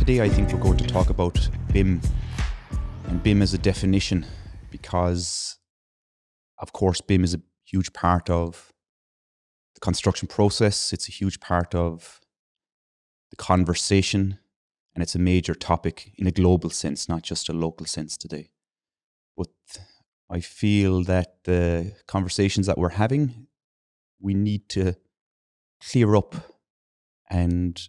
Today I think we're going to talk about BIM and BIM as a definition, because of course BIM is a huge part of the construction process. It's a huge part of the conversation, and it's a major topic in a global sense, not just a local sense today. But I feel that the conversations that we're having, we need to clear up and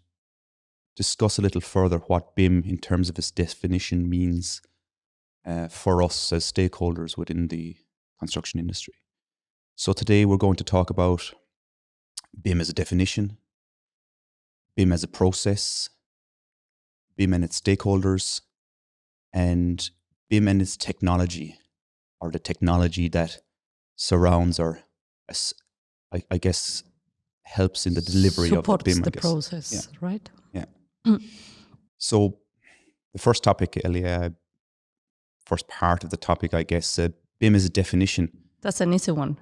discuss a little further what BIM in terms of its definition means for us as stakeholders within the construction industry. So today we're going to talk about BIM as a definition, BIM as a process, BIM and its stakeholders, and BIM and its technology, or the technology that surrounds or I guess helps in the delivery of the BIM. Supports the process, right? Yeah. So the first topic, Elia, first part of the topic, I guess, BIM as a definition. That's an easy one.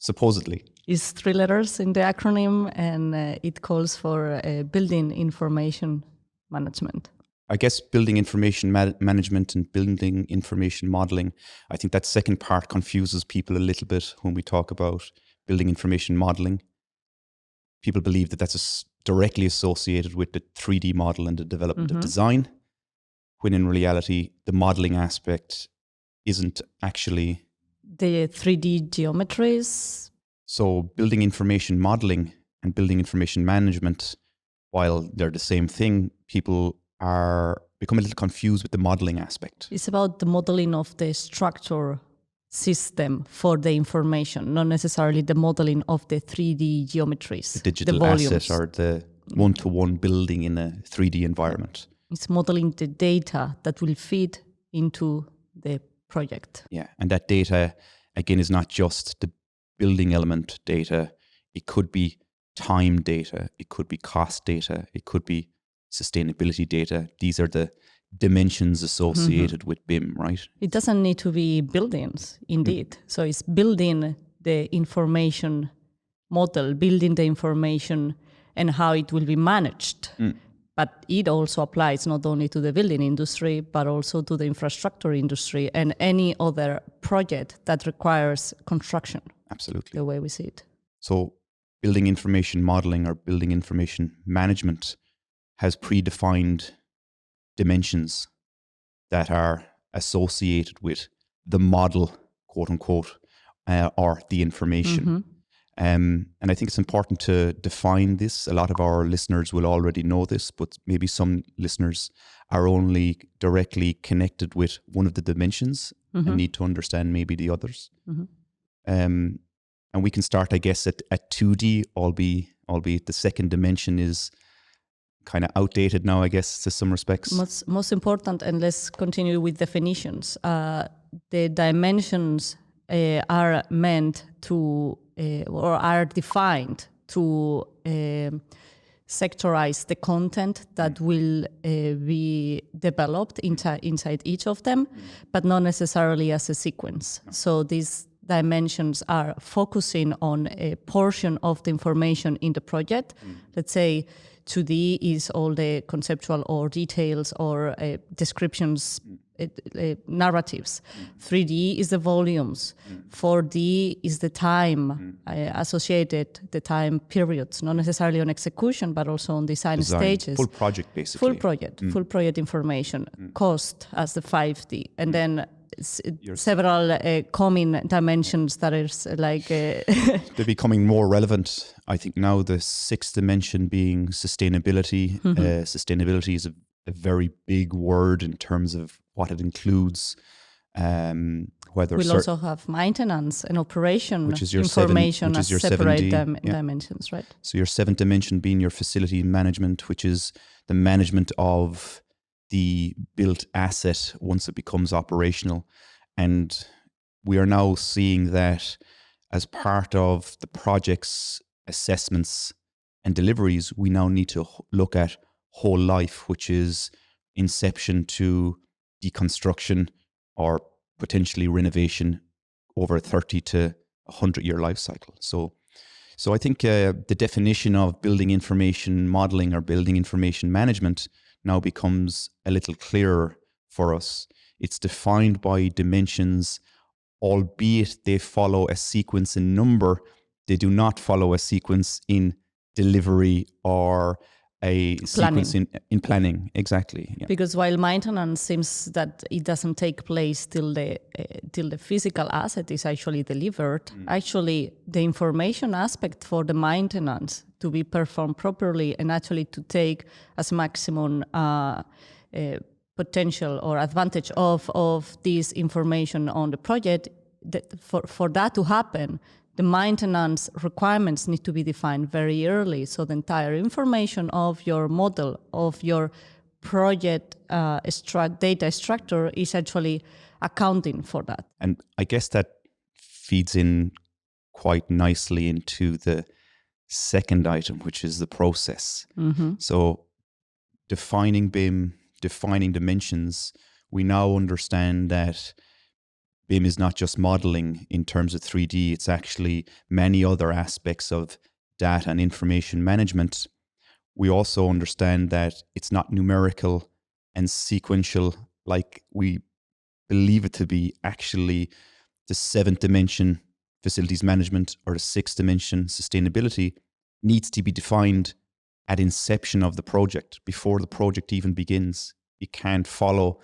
Supposedly. It's 3 letters in the acronym, and it calls for building information management. I guess building information management and building information modeling, I think that second part confuses people a little bit when we talk about building information modeling. People believe that that's directly associated with the 3D model and the development of design, when in reality, the modeling aspect isn't actually the 3D geometries. So building information modeling and building information management, while they're the same thing, people are become a little confused with the modeling aspect. It's about the modeling of the structure system for the information, not necessarily the modeling of the 3D geometries. The digital asset or the one-to-one building in a 3D environment. It's modeling the data that will feed into the project. Yeah, and that data, again, is not just the building element data. It could be time data, it could be cost data, it could be sustainability data. These are the dimensions associated with BIM, right? It doesn't need to be buildings, indeed. So it's building the information model, building the information and how it will be managed. But it also applies not only to the building industry, but also to the infrastructure industry and any other project that requires construction. Absolutely. The way we see it. So building information modeling or building information management has predefined dimensions that are associated with the model, quote unquote, or the information. And I think it's important to define this. A lot of our listeners will already know this, but maybe some listeners are only directly connected with one of the dimensions and need to understand maybe the others. And we can start, I guess, at 2D, albeit the second dimension is kind of outdated now, I guess, to some respects. Most important, and let's continue with definitions. The dimensions are meant to, or are defined to sectorize the content that will be developed inside each of them, but not necessarily as a sequence. So these dimensions are focusing on a portion of the information in the project. Let's say 2D is all the conceptual or details or descriptions, narratives. 3D is the volumes. 4D is the time associated, the time periods, not necessarily on execution, but also on design stages. Full project, basically. Full project information. Cost as the 5D. And then several common dimensions that is like... They're becoming more relevant. I think now the 6th dimension being sustainability. Sustainability is a very big word in terms of what it includes. We'll also have maintenance and operation which is your information as separate 7D, dimensions, right? So your 7th dimension being your facility management, which is the management of the built asset once it becomes operational. And we are now seeing that as part of the project's assessments and deliveries, we now need to look at whole life, which is inception to deconstruction or potentially renovation over a 30 to 100-year life cycle. So I think the definition of building information modeling or building information management now becomes a little clearer for us. It's defined by dimensions, albeit they follow a sequence in number. They do not follow a sequence in delivery or a sequence in planning. Exactly. Yeah. Because while maintenance seems that it doesn't take place till the physical asset is actually delivered, actually the information aspect for the maintenance to be performed properly and actually to take as maximum potential or advantage of this information on the project, for that to happen, the maintenance requirements need to be defined very early. So the entire information of your model, of your project data structure is actually accounting for that. And I guess that feeds in quite nicely into the second item, which is the process. So defining BIM, defining dimensions, we now understand that BIM is not just modeling in terms of 3D, it's actually many other aspects of data and information management. We also understand that it's not numerical and sequential like we believe it to be. Actually, the 7th dimension, facilities management, or the 6th dimension, sustainability, needs to be defined at inception of the project, before the project even begins. It can't follow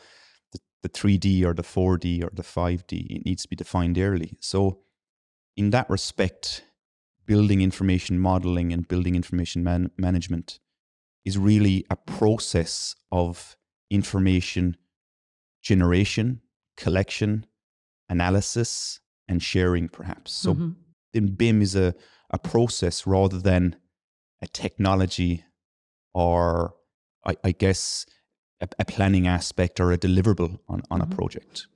the 3D or the 4D or the 5D. It needs to be defined early. So in that respect, building information modeling and building information management is really a process of information generation, collection, analysis, and sharing, perhaps. So then BIM is a process rather than a technology, or I guess a planning aspect or a deliverable on a project.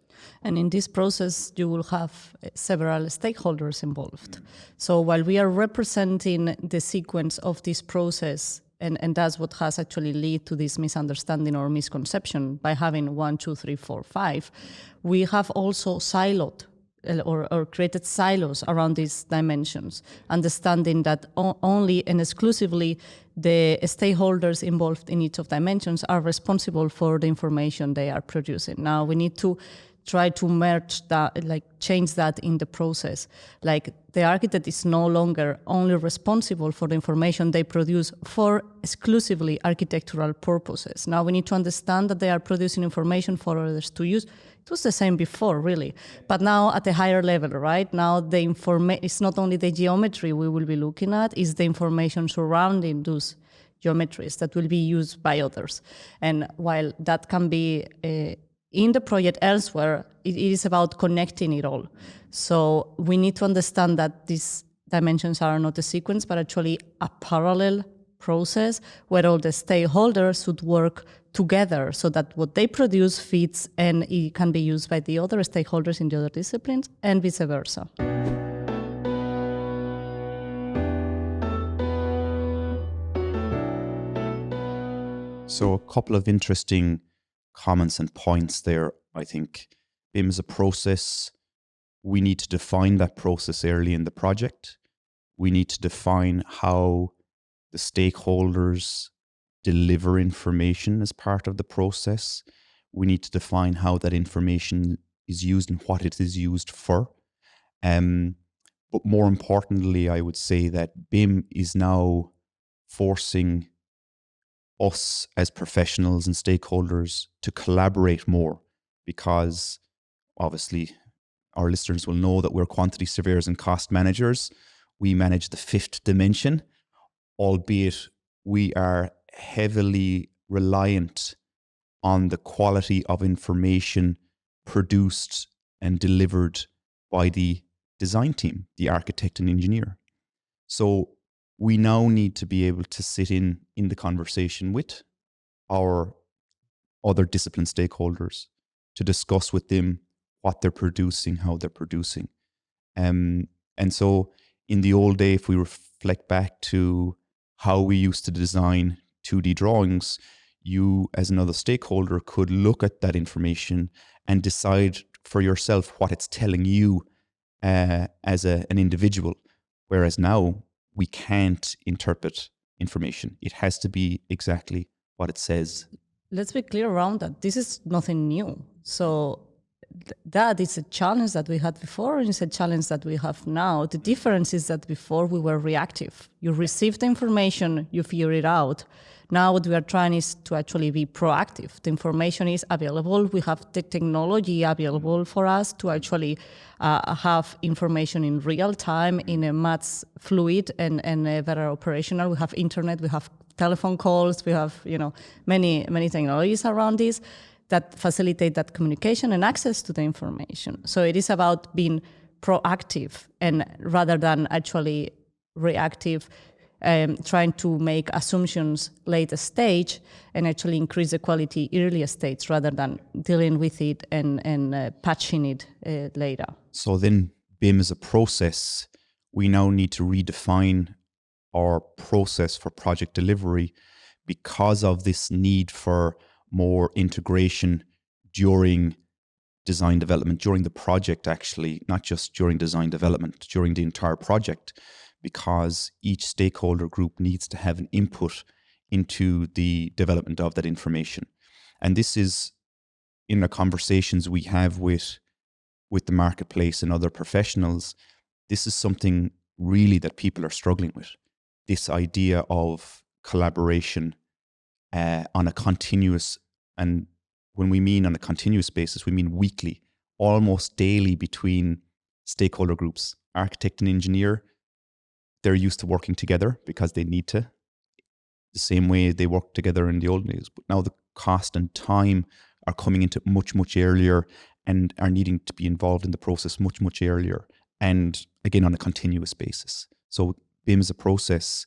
And in this process, you will have several stakeholders involved. So while we are representing the sequence of this process, and that's what has actually led to this misunderstanding or misconception by having 1, 2, 3, 4, 5, we have also siloed or created silos around these dimensions, understanding that only and exclusively the stakeholders involved in each of dimensions are responsible for the information they are producing. Now we need to try to merge that, like change that in the process. Like the architect is no longer only responsible for the information they produce for exclusively architectural purposes. Now we need to understand that they are producing information for others to use. It was the same before, really, but now at a higher level, right? Now it's not only the geometry we will be looking at, it's the information surrounding those geometries that will be used by others. And while that can be in the project elsewhere, it is about connecting it all. So we need to understand that these dimensions are not a sequence, but actually a parallel process where all the stakeholders should work together so that what they produce fits and it can be used by the other stakeholders in the other disciplines and vice versa. So a couple of interesting comments and points there. I think BIM is a process. We need to define that process early in the project. We need to define how the stakeholders deliver information as part of the process. We need to define how that information is used and what it is used for. But more importantly, I would say that BIM is now forcing us as professionals and stakeholders to collaborate more, because obviously our listeners will know that we're quantity surveyors and cost managers. We manage the 5th dimension, albeit we are heavily reliant on the quality of information produced and delivered by the design team, the architect and engineer. So we now need to be able to sit in the conversation with our other discipline stakeholders to discuss with them what they're producing, how they're producing. And so in the old day, if we reflect back to how we used to design 2D drawings, you as another stakeholder could look at that information and decide for yourself what it's telling you as an individual. Whereas now we can't interpret information. It has to be exactly what it says. let's be clear around that. This is nothing new. So that is a challenge that we had before and it's a challenge that we have now. The difference is that before we were reactive. You receive the information, you figure it out. Now what we are trying is to actually be proactive. The information is available. We have the technology available for us to actually have information in real time in a much fluid and a better operational. We have internet, we have telephone calls, we have many technologies around this that facilitate that communication and access to the information. So it is about being proactive and rather than actually reactive, trying to make assumptions later stage and actually increase the quality earlier stage rather than dealing with it and patching it later. So then BIM as a process, we now need to redefine our process for project delivery because of this need for more integration during design development, during the project actually, not just during design development, during the entire project, because each stakeholder group needs to have an input into the development of that information. And this is in the conversations we have with the marketplace and other professionals, this is something really that people are struggling with. This idea of collaboration on a continuous, and when we mean on a continuous basis, we mean weekly, almost daily between stakeholder groups, architect and engineer. They're used to working together because they need to, the same way they worked together in the old days. But now the cost and time are coming into much, much earlier and are needing to be involved in the process much, much earlier. And again, on a continuous basis. So BIM as a process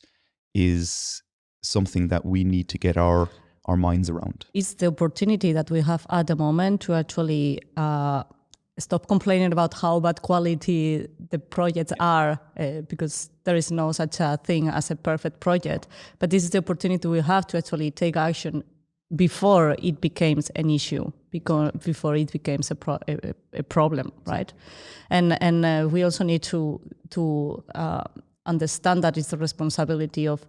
is something that we need to get our minds around. It's the opportunity that we have at the moment to actually stop complaining about how bad quality the projects are, because there is no such a thing as a perfect project. But this is the opportunity we have to actually take action before it becomes an issue, before it becomes a problem, right? And we also need to understand that it's the responsibility of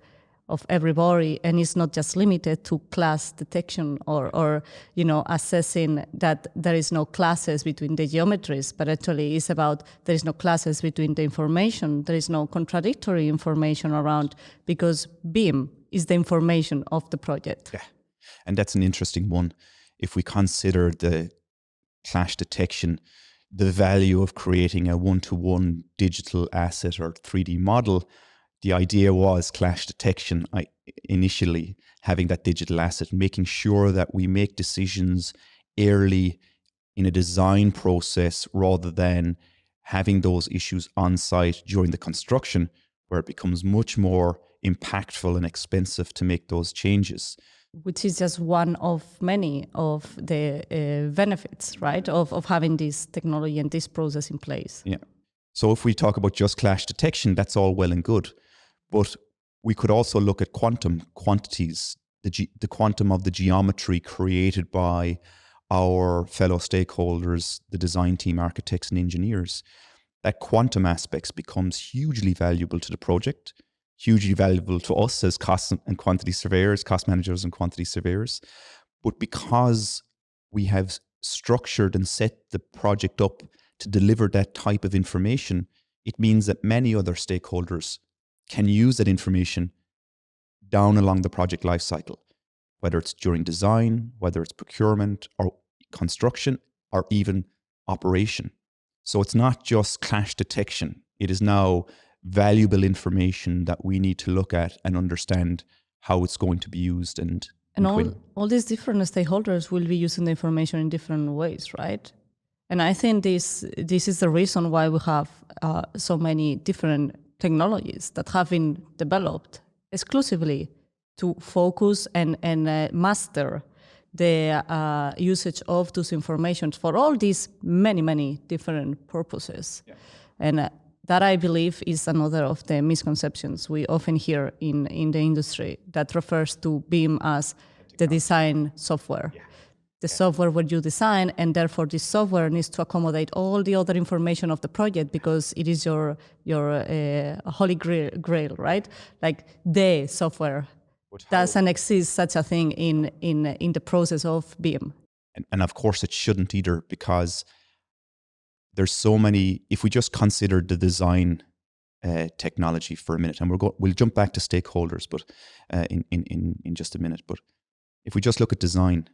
everybody, and it's not just limited to class detection or assessing that there is no classes between the geometries, but actually it's about there is no classes between the information, there is no contradictory information around, because BIM is the information of the project. Yeah, and that's an interesting one. If we consider the clash detection, the value of creating a one-to-one digital asset or 3D model, the idea was clash detection initially, having that digital asset, making sure that we make decisions early in a design process rather than having those issues on site during the construction, where it becomes much more impactful and expensive to make those changes. Which is just one of many of the benefits, right, of having this technology and this process in place. Yeah. So if we talk about just clash detection, that's all well and good. But we could also look at quantities, the quantum of the geometry created by our fellow stakeholders, the design team, architects and engineers. That quantum aspects becomes hugely valuable to the project, hugely valuable to us as cost and quantity surveyors, cost managers and quantity surveyors. But because we have structured and set the project up to deliver that type of information, it means that many other stakeholders can use that information down along the project lifecycle, whether it's during design, whether it's procurement or construction, or even operation. So it's not just clash detection. It is now valuable information that we need to look at and understand how it's going to be used. And all these different stakeholders will be using the information in different ways, right? And I think this is the reason why we have so many different technologies that have been developed exclusively to focus and master the usage of those informations for all these many different purposes. Yeah. And that, I believe, is another of the misconceptions we often hear in the industry that refers to BIM as the design software. Yeah. The software where you design, and therefore this software needs to accommodate all the other information of the project because it is your holy grail, right? Like the software doesn't exist such a thing in the process of BIM. And of course it shouldn't either, because there's so many. If we just consider the design technology for a minute, and we'll jump back to stakeholders, but in just a minute. But if we just look at design,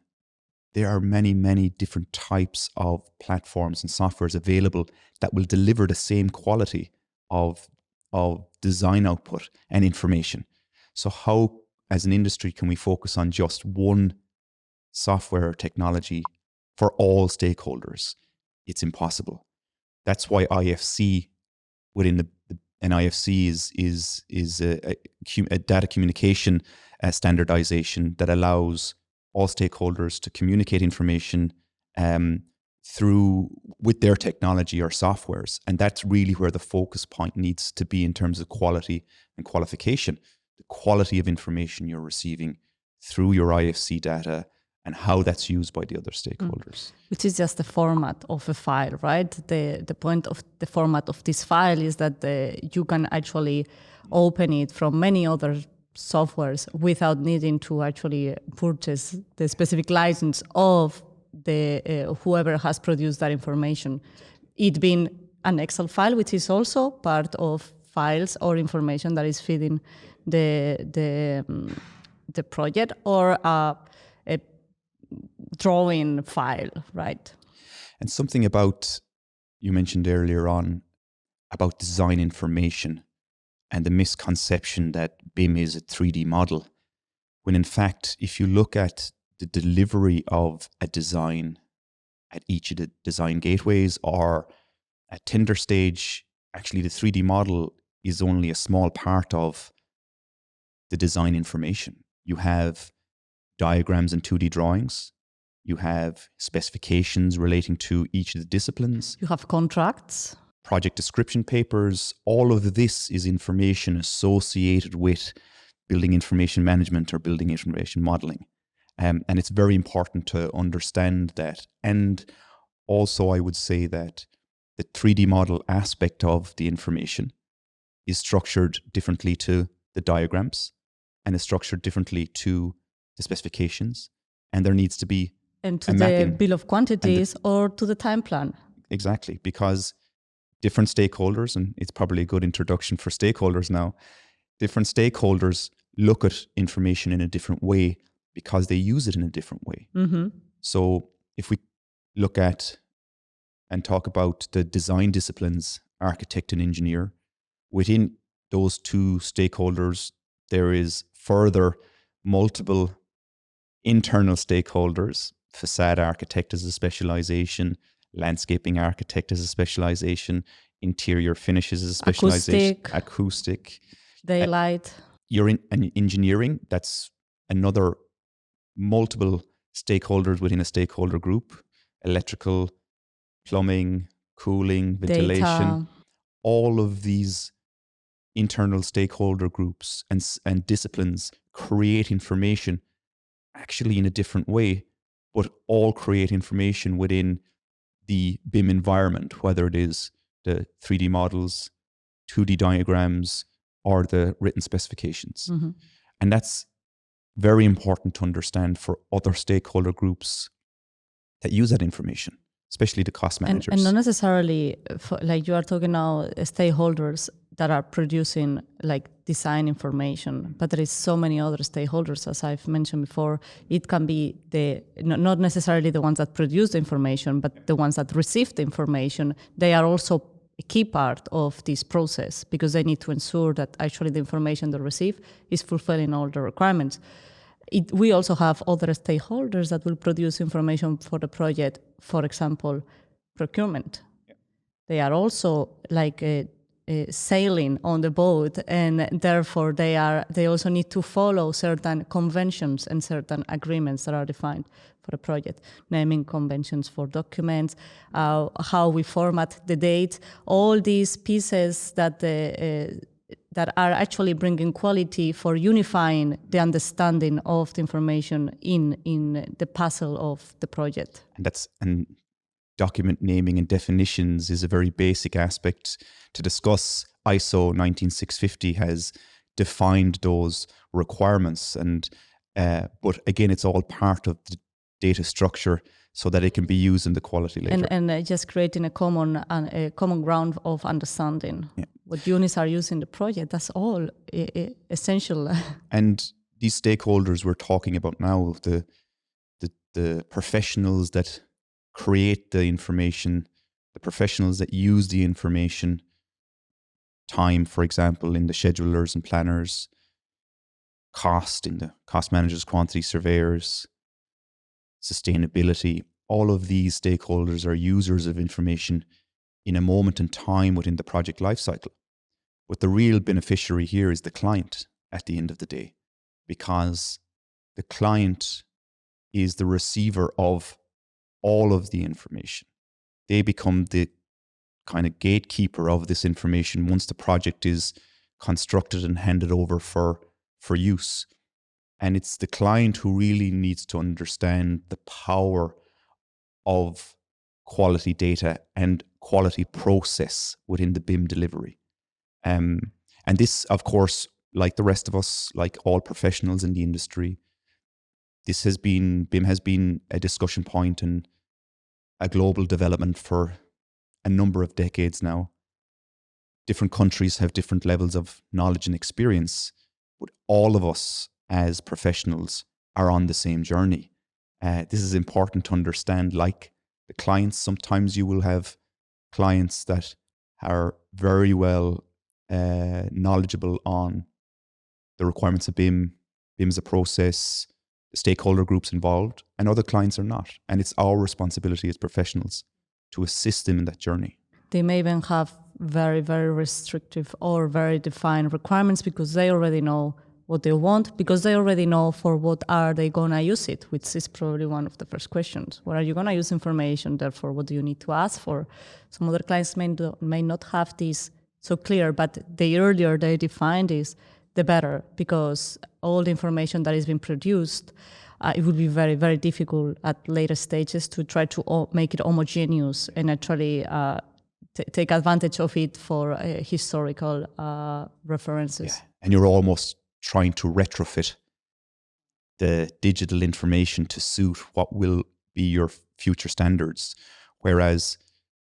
there are many different types of platforms and softwares available that will deliver the same quality of design output and information. So how, as an industry, can we focus on just one software or technology for all stakeholders? It's impossible. That's why IFC within an IFC is a data communication standardization that allows all stakeholders to communicate information with their technology or softwares. And that's really where the focus point needs to be in terms of quality and qualification. The quality of information you're receiving through your IFC data and how that's used by the other stakeholders. Which is just the format of a file, right? The point of the format of this file is that you can actually open it from many other softwares without needing to actually purchase the specific license of the whoever has produced that information. It being an Excel file, which is also part of files or information that is feeding the project, or a drawing file, right? And something about, you mentioned earlier on, about design information and the misconception that BIM is a 3D model, when in fact, if you look at the delivery of a design at each of the design gateways or at tender stage, actually the 3D model is only a small part of the design information. You have diagrams and 2D drawings. You have specifications relating to each of the disciplines. You have contracts. Project description papers. All of this is information associated with building information management or building information modeling. And it's very important to understand that. And also I would say that the 3D model aspect of the information is structured differently to the diagrams and is structured differently to the specifications. And there needs to be and to the bill of quantities or to the time plan. Exactly, because different stakeholders, and it's probably a good introduction for stakeholders now, different stakeholders look at information in a different way because they use it in a different way. Mm-hmm. So if we look at and talk about the design disciplines, architect and engineer, within those two stakeholders, there is further multiple internal stakeholders. Facade architect is a specialization, landscaping architect is a specialization, interior finishes is a specialization, acoustic, daylight. You're in engineering, that's another multiple stakeholders within a stakeholder group, electrical, plumbing, cooling, ventilation, data. All of these internal stakeholder groups and disciplines create information actually in a different way, but all create information within the BIM environment, whether it is the 3D models, 2D diagrams, or the written specifications. Mm-hmm. And that's very important to understand for other stakeholder groups that use that information, especially the cost managers. And not necessarily, like you are talking now, stakeholders that are producing like design information, but there is so many other stakeholders, as I've mentioned before. It can be not necessarily the ones that produce the information, but the ones that receive the information. They are also a key part of this process because they need to ensure that actually the information they receive is fulfilling all the requirements. We also have other stakeholders that will produce information for the project, for example, procurement. Yeah. They are also like sailing on the boat, and therefore they also need to follow certain conventions and certain agreements that are defined for the project, naming conventions for documents, how we format the date, all these pieces that are actually bringing quality for unifying the understanding of the information in the puzzle of the project. And document naming and definitions is a very basic aspect to discuss. ISO 19650 has defined those requirements. And but again, it's all part of the data structure so that it can be used in the quality later. And just creating a common ground of understanding what units are used in the project. That's all essential. And these stakeholders we're talking about now, the professionals that create the information, the professionals that use the information, time, for example, in the schedulers and planners, cost in the cost managers, quantity surveyors, sustainability. All of these stakeholders are users of information in a moment in time within the project lifecycle. But the real beneficiary here is the client at the end of the day, because the client is the receiver of all of the information. They become the kind of gatekeeper of this information once the project is constructed and handed over for use. And it's the client who really needs to understand the power of quality data and quality process within the BIM delivery. And this, of course, like the rest of us, like all professionals in the industry, BIM has been a discussion point and a global development for a number of decades now. Different countries have different levels of knowledge and experience, but all of us as professionals are on the same journey. This is important to understand. Like the clients, sometimes you will have clients that are very well knowledgeable on the requirements of BIM, BIM as a process, the stakeholder groups involved, and other clients are not. And it's our responsibility as professionals to assist them in that journey. They may even have very, very restrictive or very defined requirements because they already know what they want, because they already know for what are they going to use it, which is probably one of the first questions. What are you going to use information? Therefore, what do you need to ask for? Some other clients may not have this so clear, but the earlier they define this, the better, because all the information that is being produced, it would be very, very difficult at later stages to try to make it homogeneous and actually take advantage of it for historical references. Yeah. And you're almost trying to retrofit the digital information to suit what will be your future standards. Whereas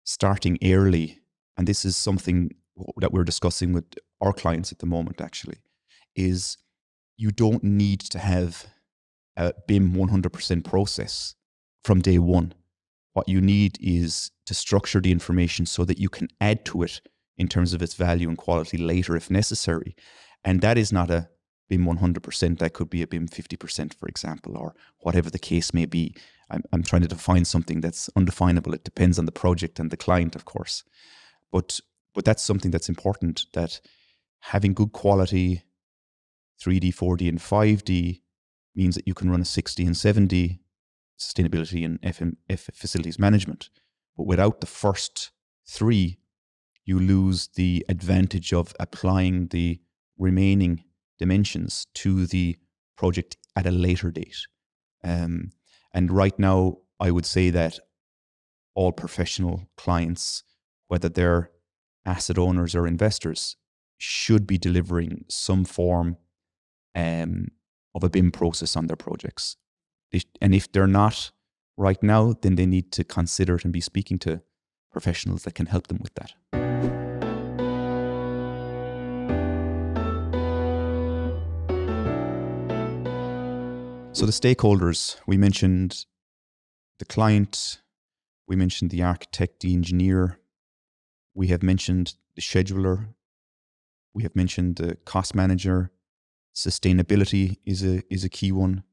starting early, and this is something that we're discussing with our clients at the moment actually, is you don't need to have a BIM 100% process from day one. What you need is to structure the information so that you can add to it in terms of its value and quality later if necessary. And that is not a BIM 100%, that could be a BIM 50%, for example, or whatever the case may be. I'm trying to define something that's undefinable. It depends on the project and the client, of course. But that's something that's important, that having good quality 3D, 4D, and 5D means that you can run a 60 and 70 sustainability and facilities management. But without the first three, you lose the advantage of applying the remaining dimensions to the project at a later date. And right now, I would say that all professional clients, whether they're asset owners or investors, should be delivering some form of a BIM process on their projects. And if they're not right now, then they need to consider it and be speaking to professionals that can help them with that. So the stakeholders, we mentioned the client, we mentioned the architect, the engineer, we have mentioned the scheduler, we have mentioned the cost manager. Sustainability is a key one.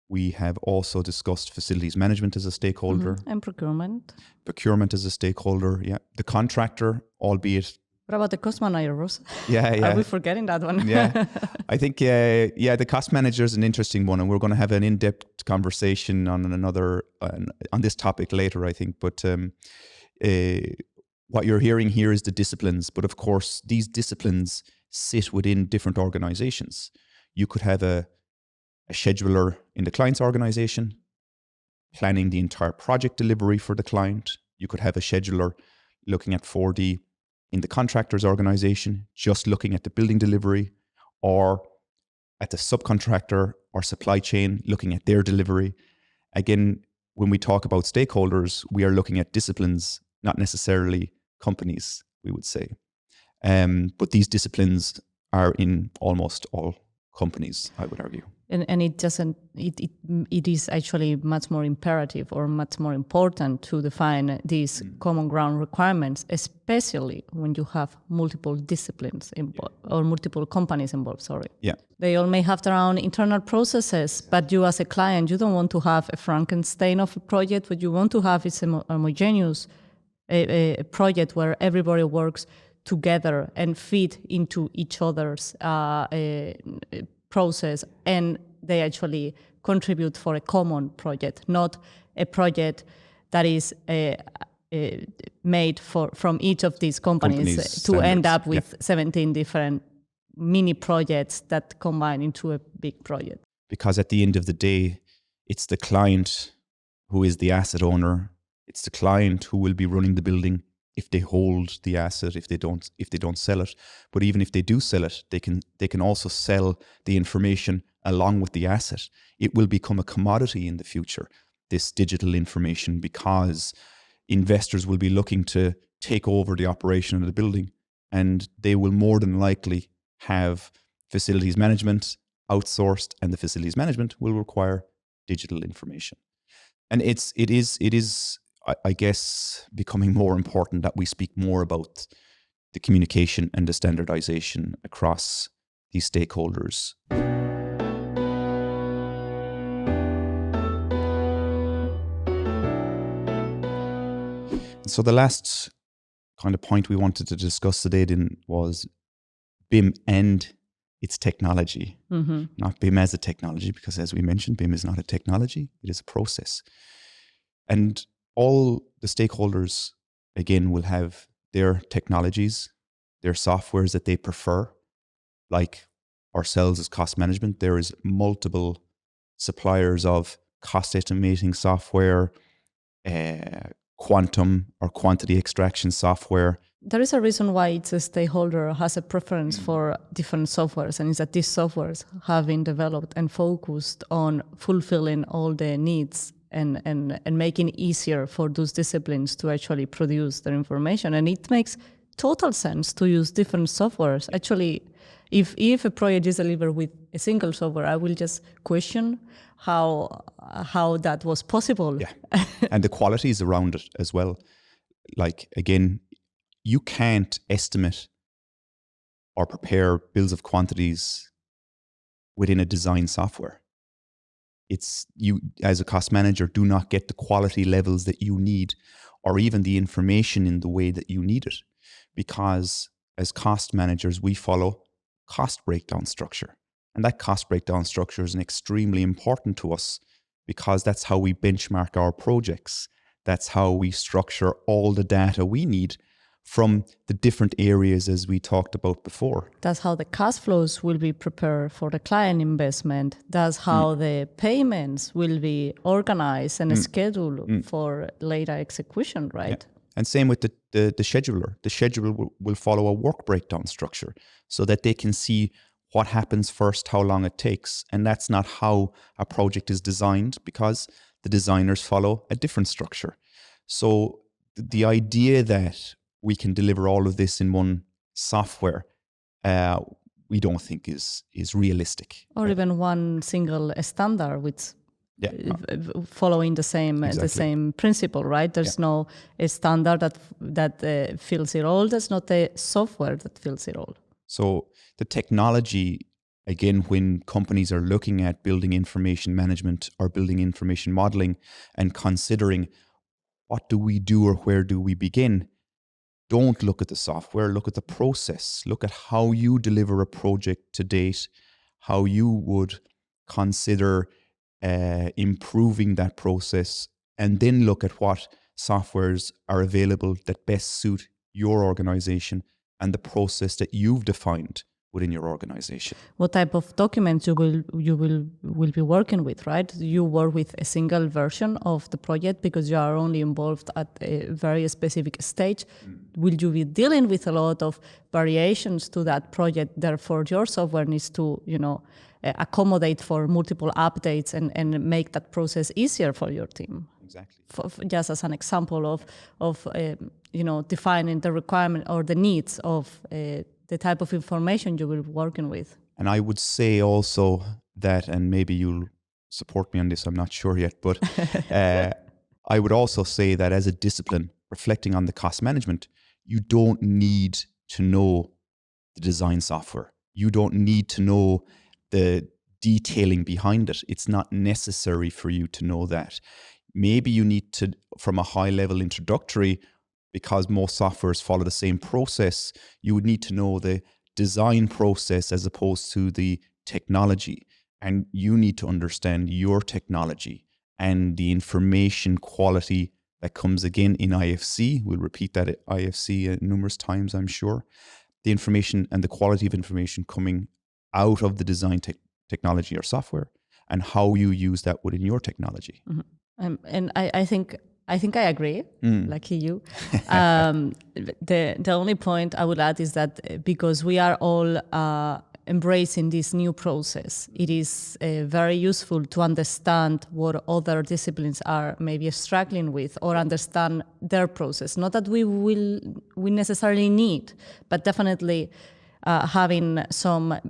We have also discussed facilities management as a stakeholder. And procurement. Procurement as a stakeholder, yeah. The contractor, albeit... What about the cost manager, Ross? Yeah. Are we forgetting that one? Yeah. I think, the cost manager is an interesting one, and we're going to have an in-depth conversation on this topic later, I think. But what you're hearing here is the disciplines. But of course, these disciplines sit within different organizations. You could have a scheduler in the client's organization, planning the entire project delivery for the client. You could have a scheduler looking at 4D in the contractor's organization, just looking at the building delivery. or at the subcontractor or supply chain, looking at their delivery. Again, when we talk about stakeholders, we are looking at disciplines, not necessarily companies, we would say. But these disciplines are in almost all companies, I would argue. And it is actually much more imperative or much more important to define these common ground requirements, especially when you have multiple disciplines involved or multiple companies involved, sorry. Yeah. They all may have their own internal processes, but you as a client, you don't want to have a Frankenstein of a project. What you want to have is a homogeneous a project where everybody works together and fit into each other's process, and they actually contribute for a common project, not a project that is made from each of these companies to standards. End up with 17 different mini projects that combine into a big project. Because at the end of the day, it's the client who is the asset owner. It's the client who will be running the building if they hold the asset, if they don't sell it. But even if they do sell it, they can also sell the information along with the asset. It will become a commodity in the future, this digital information, because investors will be looking to take over the operation of the building, and they will more than likely have facilities management outsourced, and the facilities management will require digital information. And it is, I guess, becoming more important that we speak more about the communication and the standardization across these stakeholders. So the last kind of point we wanted to discuss today then was BIM and its technology, not BIM as a technology, because as we mentioned, BIM is not a technology, it is a process. And all the stakeholders, again, will have their technologies, their softwares that they prefer. Like ourselves as cost management, there is multiple suppliers of cost estimating software, quantum or quantity extraction software. There is a reason why each stakeholder has a preference for different softwares, and it's that these softwares have been developed and focused on fulfilling all the needs and making it easier for those disciplines to actually produce their information. And it makes total sense to use different softwares. Actually, if a project is delivered with a single software, I will just question how that was possible. Yeah, and the qualities around it as well. Like, again, you can't estimate or prepare bills of quantities within a design software. It's you as a cost manager do not get the quality levels that you need, or even the information in the way that you need it, because as cost managers we follow cost breakdown structure, and that cost breakdown structure is extremely important to us because that's how we benchmark our projects. That's how we structure all the data we need from the different areas as we talked about before. That's how the cash flows will be prepared for the client investment. That's how the payments will be organized and scheduled for later execution, right? Yeah. And same with the scheduler. The scheduler will follow a work breakdown structure so that they can see what happens first, how long it takes. And that's not how a project is designed, because the designers follow a different structure. So the idea that we can deliver all of this in one software, we don't think is realistic. Or even one single standard with following the same principle, right? There's no a standard that fills it all. There's not a software that fills it all. So the technology, again, when companies are looking at building information management or building information modeling and considering what do we do or where do we begin, don't look at the software, look at the process. Look at how you deliver a project to date, how you would consider improving that process, and then look at what softwares are available that best suit your organization and the process that you've defined within your organization. What type of documents you will be working with, right? You work with a single version of the project because you are only involved at a very specific stage. Will you be dealing with a lot of variations to that project? Therefore, your software needs to, accommodate for multiple updates and make that process easier for your team. Exactly. Just as an example of defining the requirement or the needs of the type of information you will be working with. And I would say also that, and maybe you'll support me on this, I'm not sure yet, but I would also say that as a discipline, reflecting on the cost management, you don't need to know the design software. You don't need to know the detailing behind it. It's not necessary for you to know that. Maybe you need to, from a high level introductory, because most softwares follow the same process, you would need to know the design process as opposed to the technology. And you need to understand your technology and the information quality that comes again in IFC. We'll repeat that at IFC numerous times, I'm sure. The information and the quality of information coming out of the design technology or software, and how you use that within your technology. Mm-hmm. And I think I agree, like you. The only point I would add is that because we are all embracing this new process, it is very useful to understand what other disciplines are maybe struggling with, or understand their process. Not that we necessarily need, but definitely having some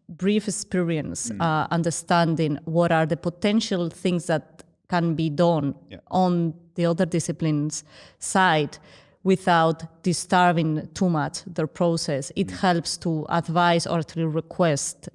brief experience, understanding what are the potential things that can be done on the other disciplines' side without disturbing too much their process. It helps to advise or to request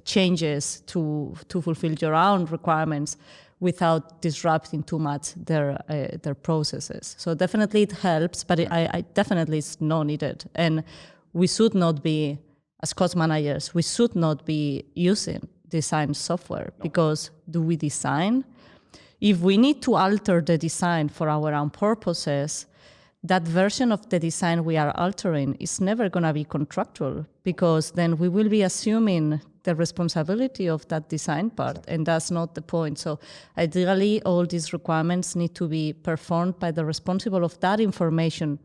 changes to fulfill your own requirements without disrupting too much their processes. So definitely it helps, but I definitely it's not needed. And we should not be, as cost managers, we should not be using design software because do we design? If we need to alter the design for our own purposes, that version of the design we are altering is never going to be contractual, because then we will be assuming the responsibility of that design part, and that's not the point. So ideally, all these requirements need to be performed by the responsible of that information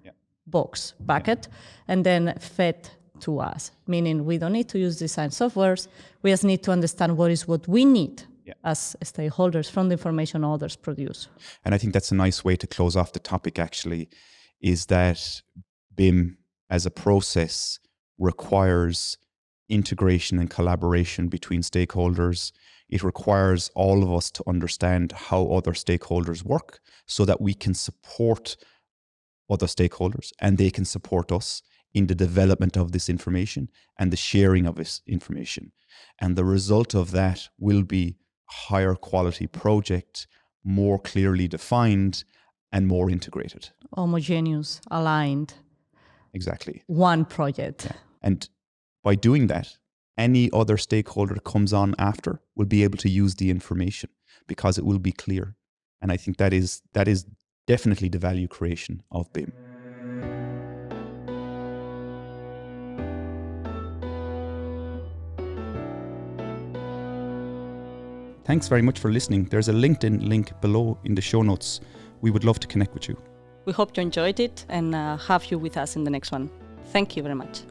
box, bucket, and then fed to us, meaning we don't need to use design softwares. We just need to understand what we need as stakeholders from the information others produce. And I think that's a nice way to close off the topic, actually, is that BIM as a process requires integration and collaboration between stakeholders. It requires all of us to understand how other stakeholders work so that we can support other stakeholders and they can support us in the development of this information and the sharing of this information. And the result of that will be higher quality project, more clearly defined and more integrated. Homogeneous, aligned. Exactly. One project. Yeah. And by doing that, any other stakeholder that comes on after will be able to use the information because it will be clear. And I think that is definitely the value creation of BIM. Thanks very much for listening. There's a LinkedIn link below in the show notes. We would love to connect with you. We hope you enjoyed it and have you with us in the next one. Thank you very much.